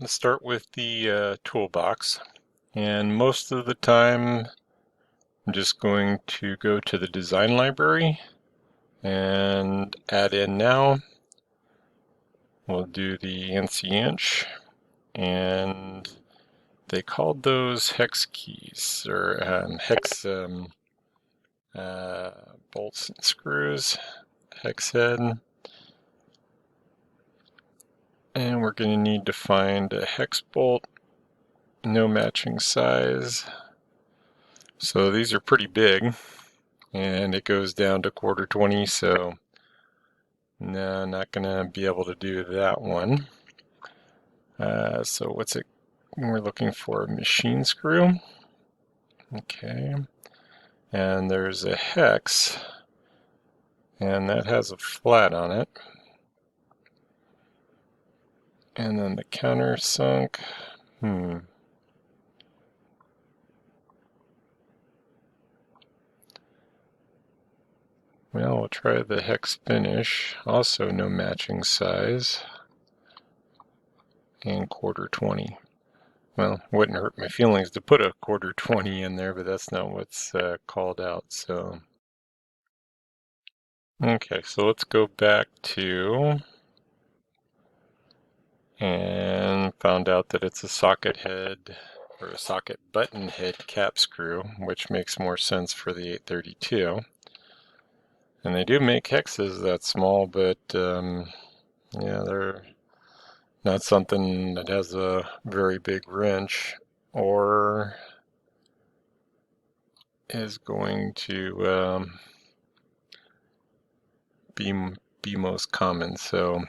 Let's start with the toolbox, and most of the time I'm just going to go to the design library and add in now. We'll do the ANSI inch, and they called those hex keys, or hex bolts and screws, hex head. And we're going to need to find a hex bolt, no matching size. So these are pretty big, and it goes down to 1/4 20, so no, not going to be able to do that one. So what's it? We're looking for a machine screw. Okay. And there's a hex, and that has a flat on it. And then the countersunk. Well, we'll try the hex finish. Also no matching size. And 1/4 20. Well, wouldn't hurt my feelings to put a 1/4 20 in there, but that's not what's called out, so. Okay, so let's go back to, and found out that it's a socket head, or a socket button head cap screw, which makes more sense for the 832. And they do make hexes that small, but yeah, they're not something that has a very big wrench or is going to be most common. So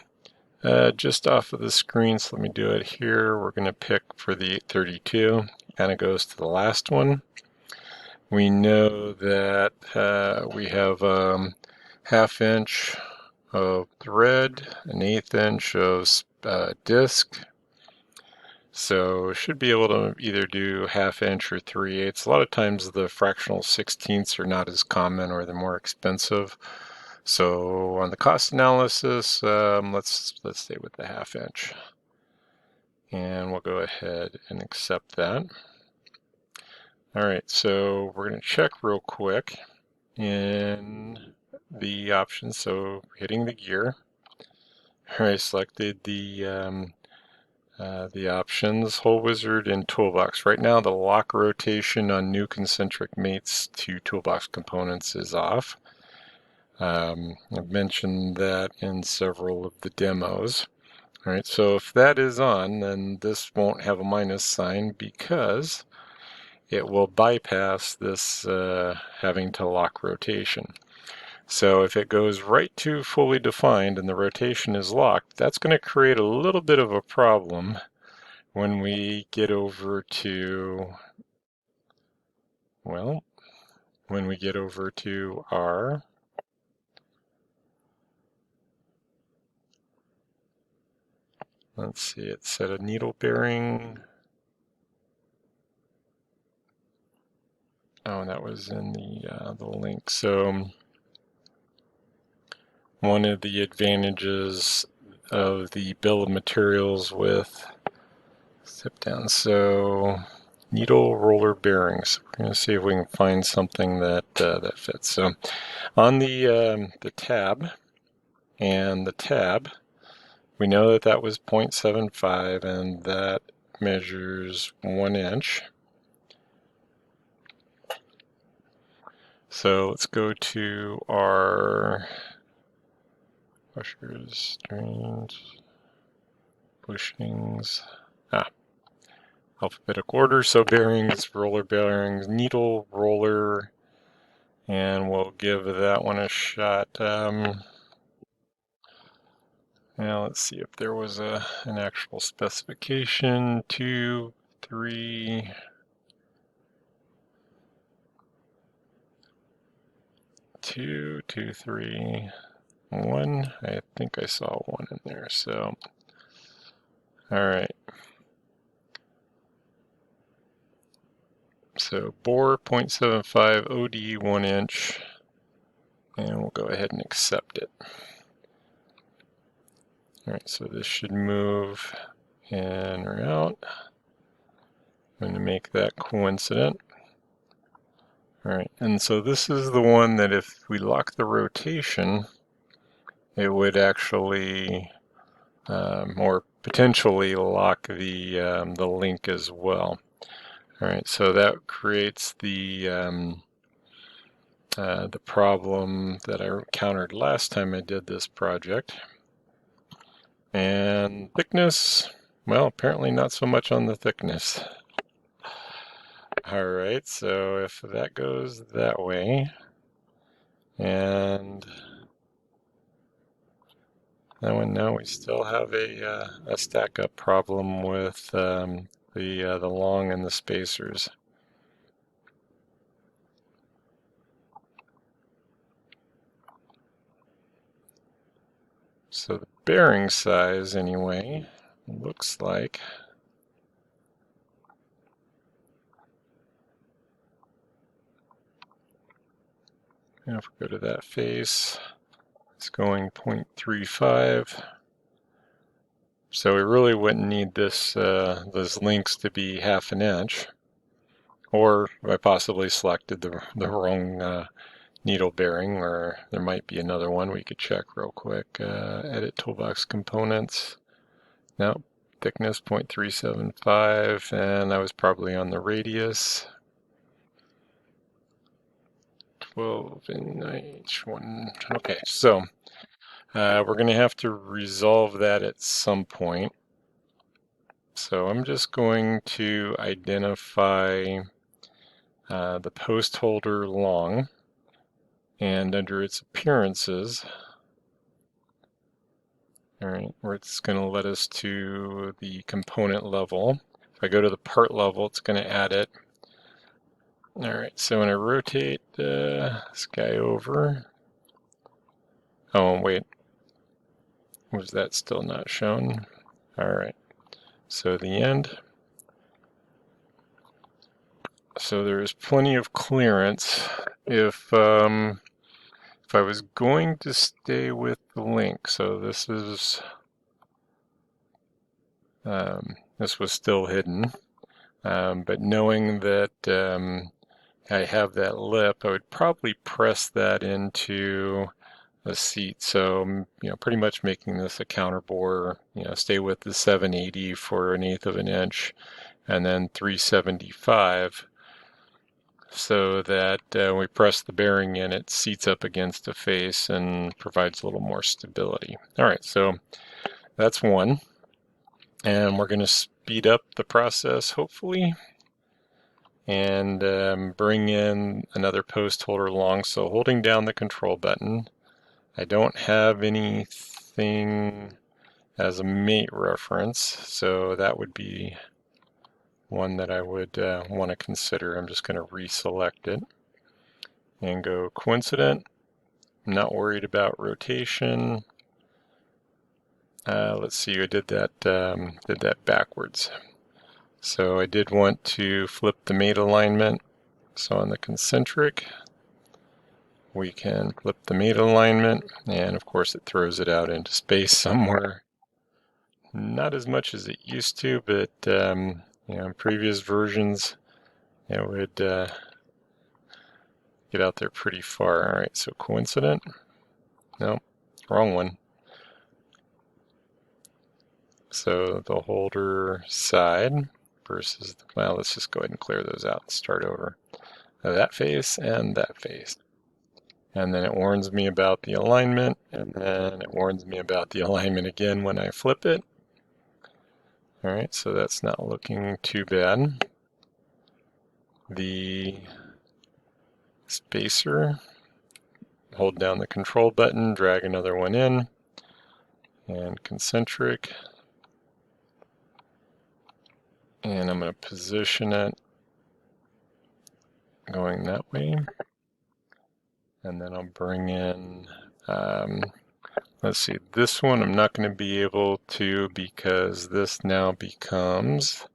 just off of the screen, so let me do it here. We're going to pick for the 832. Kind of goes to the last one. We know that we have 1/2 inch of thread, an 1/8 inch of disc. So should be able to either do 1/2 inch or 3/8. A lot of times the fractional 16ths are not as common, or they're more expensive. So on the cost analysis, let's stay with the 1/2 inch. And we'll go ahead and accept that. All right, so we're going to check real quick in the options. So hitting the gear. All right, selected the options, Hole Wizard and Toolbox. Right now the lock rotation on new concentric mates to toolbox components is off. I've mentioned that in several of the demos. All right, so if that is on, then this won't have a minus sign because it will bypass this having to lock rotation. So if it goes right to fully defined and the rotation is locked, that's going to create a little bit of a problem when we get over to, well, when we get over to our let's see, it said a needle bearing. Oh, that was in the link. So one of the advantages of the bill of materials with step down, so needle roller bearings. We're going to see if we can find something that that fits. So on the tab and the tab, we know that that was 0.75 and that measures 1 inch. So let's go to our washers, drains, bushings, alphabetical order. So bearings, roller bearings, needle roller, and we'll give that one a shot. Now let's see if there was an actual specification. 2, 3, 2, 2, 3, 1. I think I saw 1 in there. So, all right. So bore 0.75, OD 1 inch, and we'll go ahead and accept it. All right, so this should move in or out. I'm going to make that coincident. Alright, and so this is the one that if we lock the rotation, it would actually, or potentially lock the link as well. Alright, so that creates the problem that I encountered last time I did this project. And thickness, well, apparently not so much on the thickness. Alright, so if that goes that way, and that one, now we still have a stack up problem with the long and the spacers. So the bearing size, anyway, looks like if we go to that face, it's going 0.35. So we really wouldn't need those links to be 1/2 inch. Or I possibly selected the wrong needle bearing, or there might be another one we could check real quick. Edit toolbox components. No, thickness 0.375, and I was probably on the radius. 12 in H1. Okay, so we're going to have to resolve that at some point. So I'm just going to identify the post holder long, and under its appearances, all right, where it's going to let us to the component level. If I go to the part level, it's going to add it. All right, so when I rotate this guy over, oh wait, was that still not shown? All right, so the end. So there's plenty of clearance. If I was going to stay with the link, so this was still hidden, but knowing that I have that lip, I would probably press that into the seat. So, pretty much making this a counterbore, stay with the 780 for 1/8 of an inch, and then 375, so that when we press the bearing in, it seats up against the face and provides a little more stability. All right, so that's one. And we're going to speed up the process, hopefully, and bring in another post holder long. So holding down the control button, I don't have anything as a mate reference, so that would be one that I would want to consider. I'm just going to reselect it and go coincident. I'm not worried about rotation. Let's see, I did that backwards. So I did want to flip the mate alignment. So on the concentric, we can flip the mate alignment, and of course it throws it out into space somewhere. Not as much as it used to, but in previous versions, it would get out there pretty far. All right, so coincident. No, wrong one. So the holder side versus, well, let's just go ahead and clear those out and start over. That face and that face. And then it warns me about the alignment, and then it warns me about the alignment again when I flip it. All right, so that's not looking too bad. The spacer, hold down the control button, drag another one in, and concentric. And I'm going to position it going that way. And then I'll bring in, let's see, this one I'm not going to be able to, because this now becomes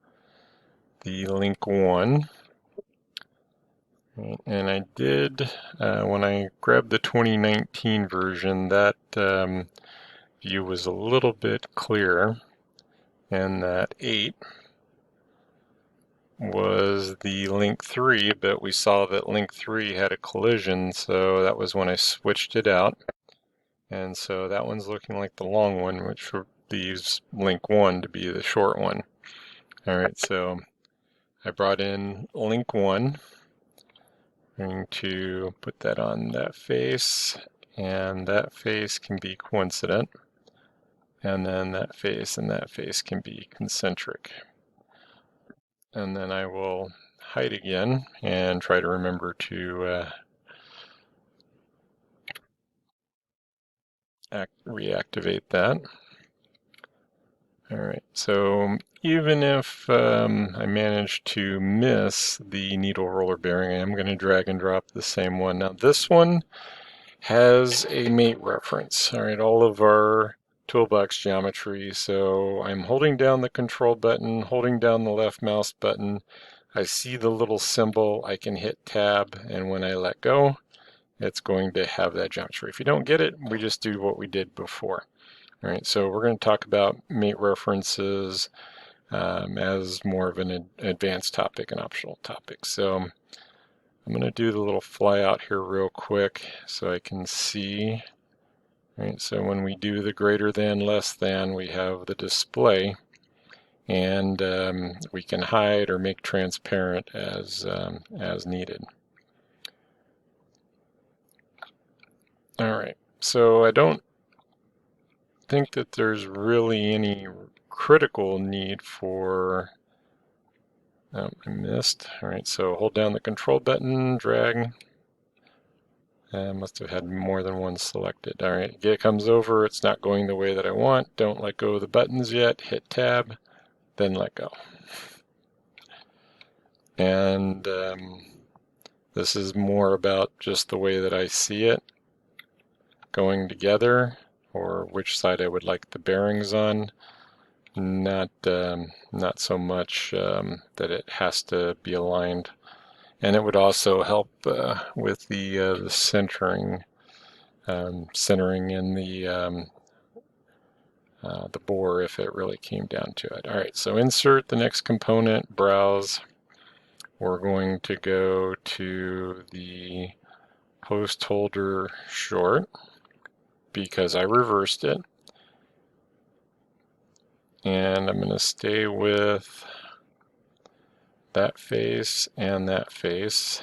the link 1. And I did, when I grabbed the 2019 version, that view was a little bit clearer. and that 8 was the link 3, but we saw that link 3 had a collision, so that was when I switched it out. And so that one's looking like the long one, which leaves link 1 to be the short one. Alright, so I brought in link 1. I'm going to put that on that face, and that face can be coincident. And then that face and that face can be concentric. And then I will hide again and try to remember to reactivate that. Alright, so even if I manage to miss the needle roller bearing, I am going to drag and drop the same one. Now this one has a mate reference. Alright, all of our toolbox geometry, so I'm holding down the control button, holding down the left mouse button. I see the little symbol, I can hit tab, and when I let go, it's going to have that geometry. If you don't get it, we just do what we did before. All right, so we're going to talk about mate references as more of an advanced topic, an optional topic. So I'm going to do the little fly out here real quick so I can see. All right, so when we do the greater than, less than, we have the display, and we can hide or make transparent as needed. All right, so I don't think that there's really any critical need for, I missed. All right, so hold down the control button, drag. I must have had more than one selected. All right, it comes over, it's not going the way that I want. Don't let go of the buttons yet, hit tab, then let go. And this is more about just the way that I see it going together, or which side I would like the bearings on. Not so much that it has to be aligned. And it would also help with the centering, centering in the bore if it really came down to it. All right, so insert the next component, browse. We're going to go to the post holder short because I reversed it. And I'm going to stay with that face and that face.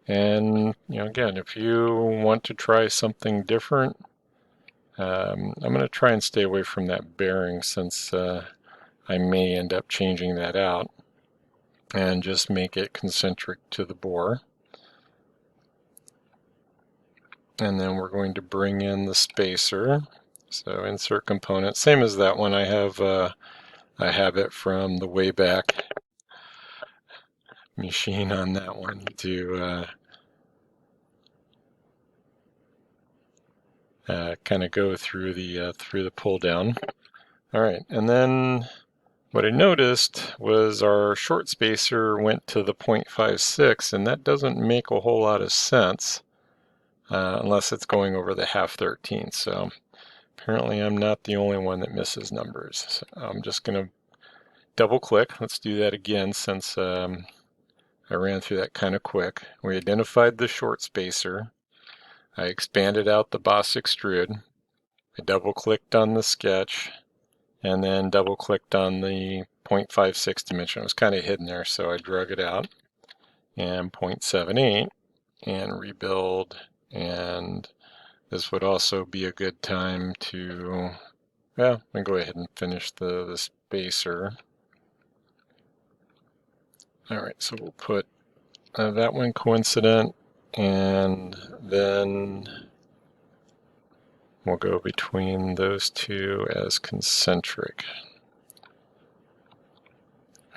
And again, if you want to try something different, I'm going to try and stay away from that bearing since I may end up changing that out and just make it concentric to the bore. And then we're going to bring in the spacer. So insert component, same as that one. I have it from the Wayback Machine on that one to kind of go through the pull down. All right, and then what I noticed was our short spacer went to the 0.56, and that doesn't make a whole lot of sense unless it's going over the 1/2-13. So apparently I'm not the only one that misses numbers. So I'm just going to double click. Let's do that again since I ran through that kind of quick. We identified the short spacer. I expanded out the boss extrude. I double clicked on the sketch and then double clicked on the 0.56 dimension. It was kind of hidden there, so I drug it out, and 0.78 and rebuild. And this would also be a good time to, well, I'm going to go ahead and finish the spacer. All right, so we'll put that one coincident, and then we'll go between those two as concentric.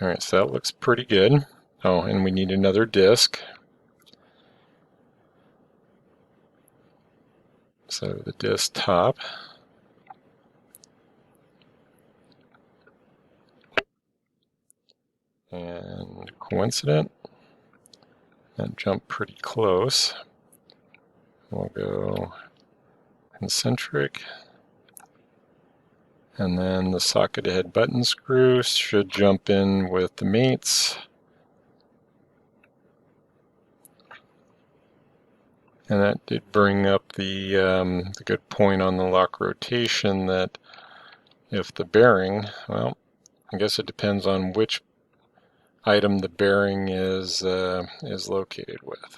All right, so that looks pretty good. Oh, and we need another disc. So the disc top. And coincident. And jump pretty close. We'll go concentric. And then the socket head button screw should jump in with the mates. And that did bring up the good point on the lock rotation that if the bearing, well, I guess it depends on which item the bearing is located with.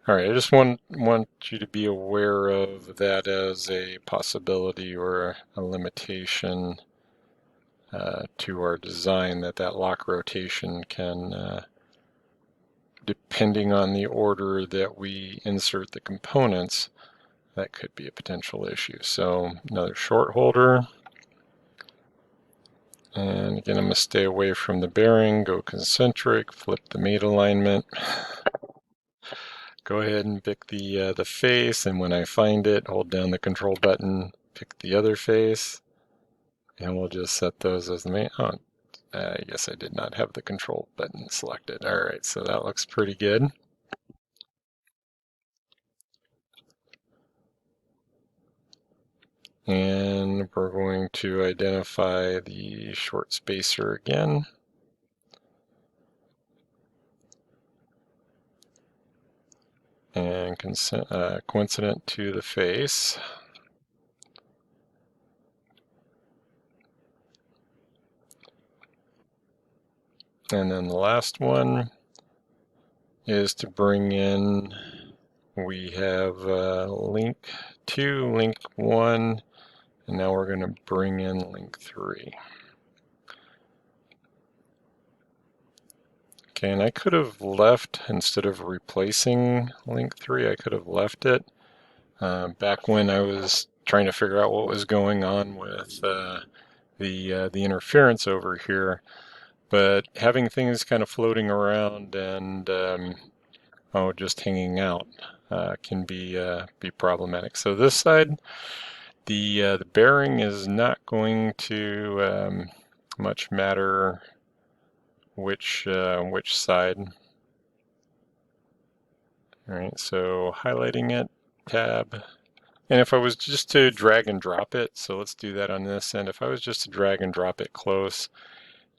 All right, I just want you to be aware of that as a possibility or a limitation to our design, that lock rotation can, depending on the order that we insert the components, that could be a potential issue. So another short holder. And again, I'm going to stay away from the bearing, go concentric, flip the mate alignment. Go ahead and pick the face, and when I find it, hold down the control button, pick the other face, and we'll just set those as the main. Oh, I guess I did not have the control button selected. All right, so that looks pretty good. And we're going to identify the short spacer again. And coincident to the face. And then the last one is to bring in, we have link 2, link 1, and now we're going to bring in link 3. Okay, and I could have left, instead of replacing link 3, I could have left it. Back when I was trying to figure out what was going on with the interference over here, but having things kind of floating around and just hanging out can be problematic. So this side, the bearing is not going to much matter which side. All right, so highlighting it, tab. And if I was just to drag and drop it, so let's do that on this end. If I was just to drag and drop it close,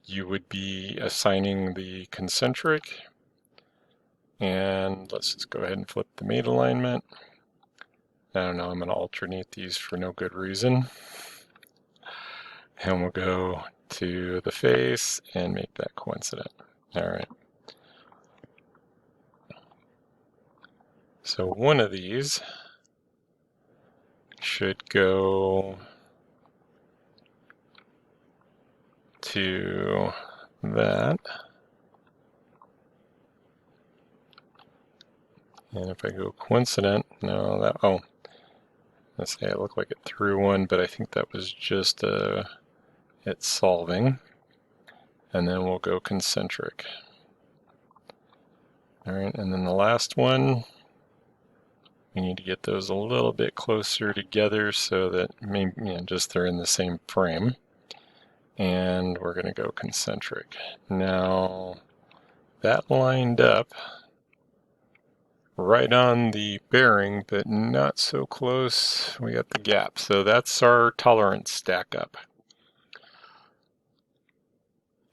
you would be assigning the concentric. And let's just go ahead and flip the mate alignment. I don't know, I'm going to alternate these for no good reason. And we'll go to the face and make that coincident. All right. So one of these should go to that. And if I go coincident, no, that, oh, let's say it looked like it threw one, but I think that was just it solving. And then we'll go concentric. All right, and then the last one, we need to get those a little bit closer together so that maybe, just they're in the same frame. And we're going to go concentric. Now, that lined up right on the bearing, but not so close. We got the gap. So that's our tolerance stack up.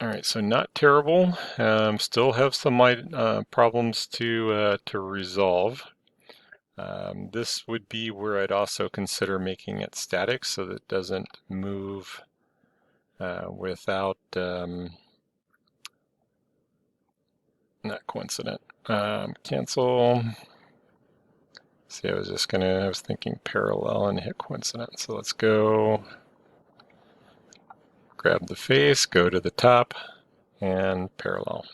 All right, so not terrible. Still have some problems to resolve. This would be where I'd also consider making it static so that it doesn't move without, not coincident. Cancel. See, I was thinking parallel and hit coincident. So let's go grab the face, go to the top, and parallel.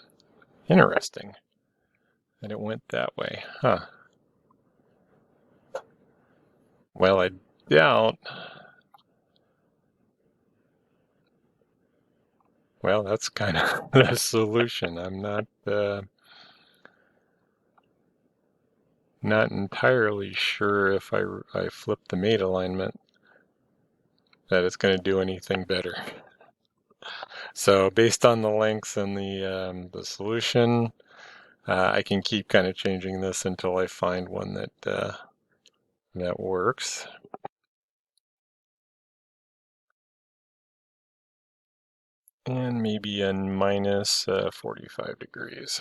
Interesting that it went that way, huh? Well, I doubt. Well, that's kind of the solution. I'm not entirely sure if I flip the mate alignment that it's going to do anything better. So based on the lengths and the solution, I can keep kind of changing this until I find one that works. and maybe a minus 45 degrees.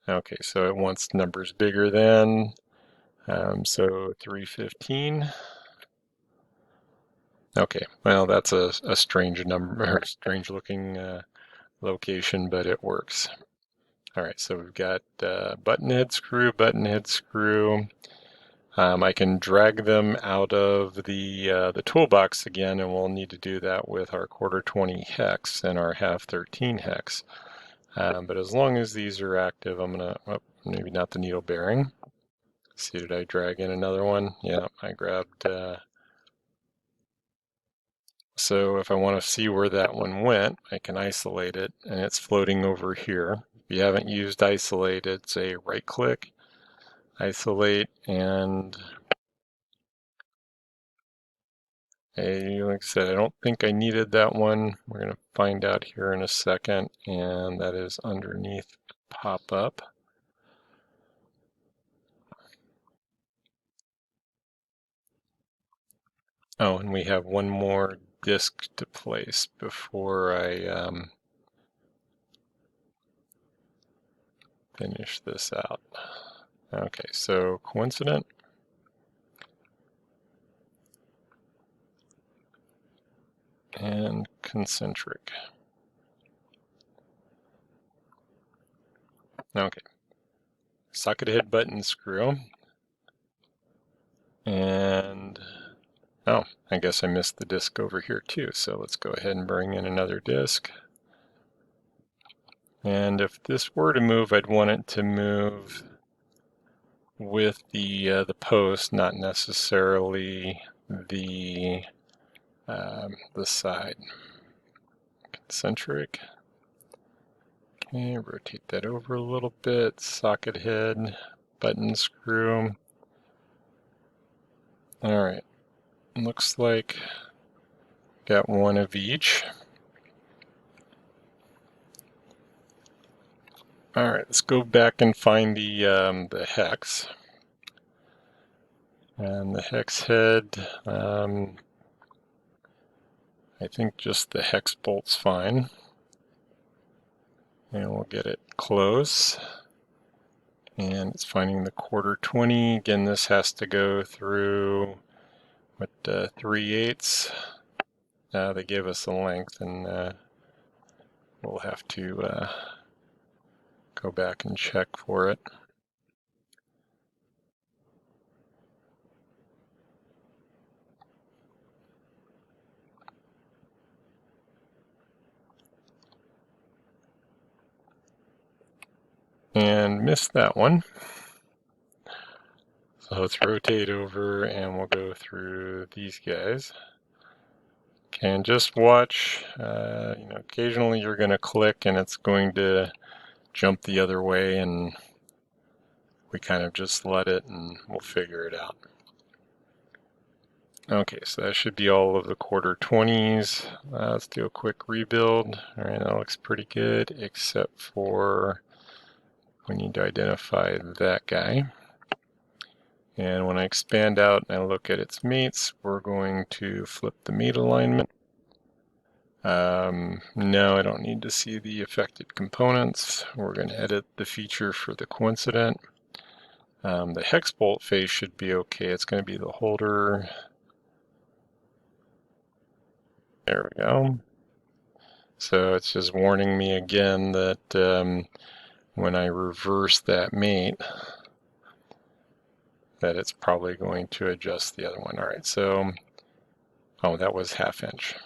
Okay, so it wants numbers bigger than, so 315. Okay, well, that's a strange number, or strange looking location, but it works. All right, so we've got button head screw. I can drag them out of the toolbox again, and we'll need to do that with our 1/4-20 hex and our 1/2-13 hex. But as long as these are active, I'm gonna, oh, maybe not the needle bearing. See, did I drag in another one? Yeah, I grabbed, so if I want to see where that one went, I can isolate it, and it's floating over here. If you haven't used isolate, it's a right click, isolate, and like I said, I don't think I needed that one. We're going to find out here in a second, and that is underneath pop-up. Oh, and we have one more disk to place before I finish this out. Okay, so coincident. And concentric. Okay. Socket head button screw. And, oh, I guess I missed the disc over here too. So let's go ahead and bring in another disc. And if this were to move, I'd want it to move with the post, not necessarily the side. Concentric. Okay, rotate that over a little bit. Socket head, button screw. All right, looks like got one of each. All right, let's go back and find the hex. And the hex head, I think just the hex bolt's fine. And we'll get it close. And it's finding the 1/4-20. Again, this has to go through, what, 3/8. They give us a length, and we'll have to go back and check for it. And missed that one. So let's rotate over and we'll go through these guys. Okay, and just watch, occasionally you're going to click and it's going to jump the other way, and we kind of just let it and we'll figure it out. Okay, so that should be all of the 1/4-20s. Let's do a quick rebuild. All right, that looks pretty good, except for we need to identify that guy. And when I expand out and I look at its mates, we're going to flip the mate alignment. No, I don't need to see the affected components. We're going to edit the feature for the coincident. The hex bolt face should be okay. It's going to be the holder. There we go. So it's just warning me again that when I reverse that mate, that it's probably going to adjust the other one. All right, so, oh, that was 1/2 inch.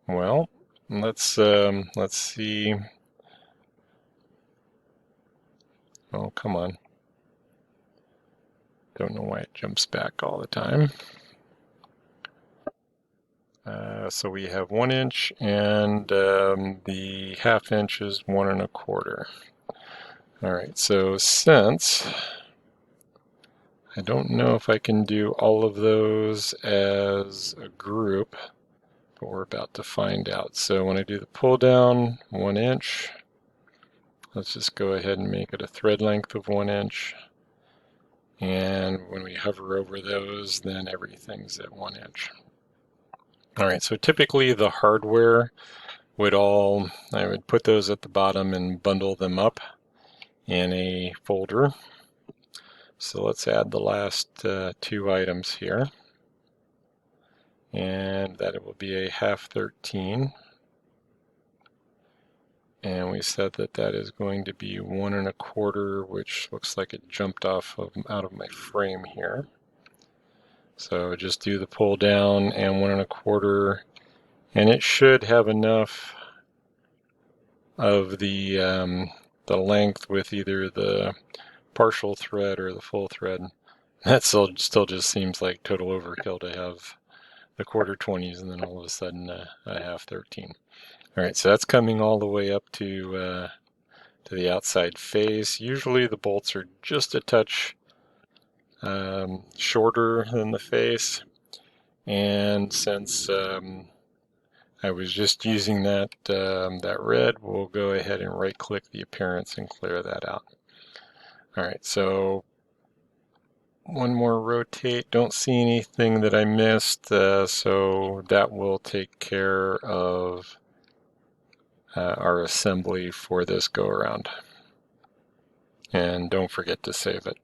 Well, let's see. Oh, come on. Don't know why it jumps back all the time. So we have 1 inch, and the 1/2 inch is 1 1/4. All right, so since I don't know if I can do all of those as a group, but we're about to find out. So when I do the pull down, 1 inch, let's just go ahead and make it a thread length of 1 inch. And when we hover over those, then everything's at 1 inch. All right, so typically the hardware I would put those at the bottom and bundle them up in a folder. So let's add the last two items here. And that it will be a half 13. And we said that that is going to be 1 1/4, which looks like it jumped out of my frame here. So just do the pull down and 1 1/4, and it should have enough of the length with either the partial thread or the full thread. That still just seems like total overkill to have the 1/4-20s and then all of a sudden a half 13. All right, so that's coming all the way up to the outside face. Usually the bolts are just a touch shorter than the face, and since I was just using that red, we'll go ahead and right-click the appearance and clear that out. All right, so one more rotate. Don't see anything that I missed, so that will take care of our assembly for this go-around. And don't forget to save it.